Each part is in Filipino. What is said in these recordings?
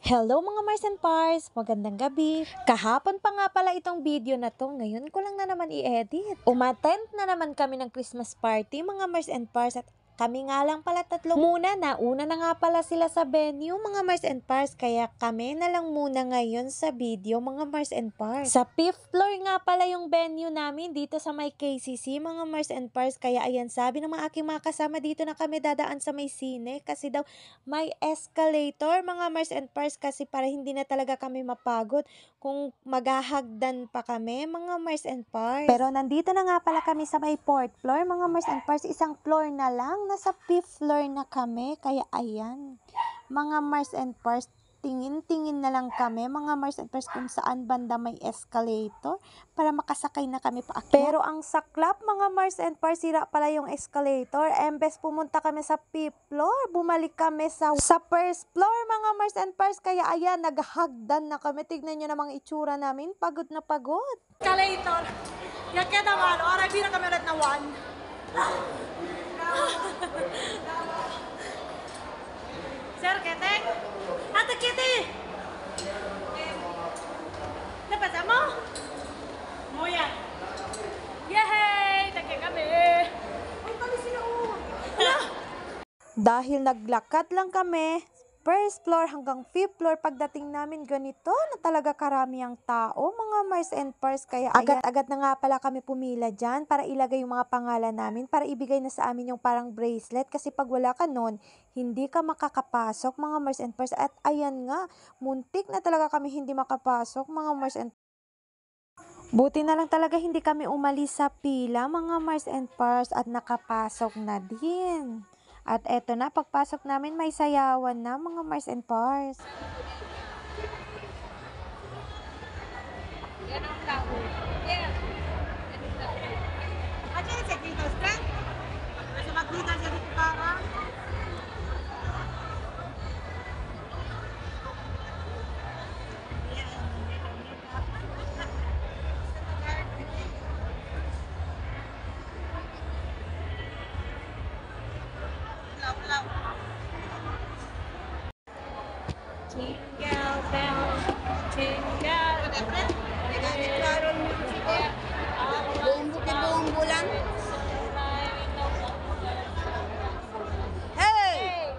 Hello mga Mars and Pars! Magandang gabi! Kahapon pa nga pala itong video na to, ngayon ko lang na naman i-edit. Umattend na naman kami ng Christmas party mga Mars and Pars at kami nga lang pala tatlo muna. Nauna na nga pala sila sa venue mga Mars and Pars, kaya kami na lang muna ngayon sa video mga Mars and Pars. Sa 5th floor nga pala yung venue namin dito sa may KCC mga Mars and Pars, kaya ayan, sabi ng mga aking mga kasama, dito na kami dadaan sa may sine kasi daw may escalator mga Mars and Pars, kasi para hindi na talaga kami mapagod kung maghahagdan pa kami mga Mars and Pars. Pero nandito na nga pala kami sa may 4th floor mga Mars and Pars, isang floor na lang, nasa 5th floor na kami, kaya ayan mga Mars and Pars, tingin-tingin na lang kami mga Mars and Pars kung saan banda may escalator para makasakay na kami paakyat. Pero ang saklap mga Mars and Pars, sira pala yung escalator. Embes pumunta kami sa 5th floor, bumalik kami sa 1st floor mga Mars and Pars, kaya ayan, naghagdan na kami. Tignan nyo namang itsura namin, pagod na pagod. Escalator. Yakit naman, oray bilang kami ulit na 1. Sir, Keteng? Ate Kitty! Napasa mo? Muya. Yehey! Tagya kami! Ay, kami sila Dahil naglakad lang kami, 1st floor hanggang 5th floor, pagdating namin ganito na talaga karami ang tao mga Mars and Pars, kaya agad-agad na nga pala kami pumila dyan para ilagay yung mga pangalan namin, para ibigay na sa amin yung parang bracelet, kasi pag wala ka nun, hindi ka makakapasok mga Mars and Pars. At ayan nga, muntik na talaga kami hindi makapasok mga Mars and buti na lang talaga hindi kami umalis sa pila mga Mars and Pars at nakapasok na din. At eto na, pagpasok namin may sayawan na mga Mars and Pars. Aja cek dito, Streng? Kasi maglita siya dito parang. Jingle bells, jingle buong bulan. Hey!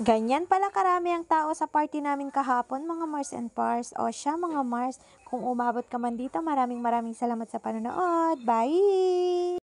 Ganyan pala karami ang tao sa party namin kahapon mga Mars and Pars. O siya mga Mars, kung umabot ka man dito, maraming salamat sa panonood. Bye!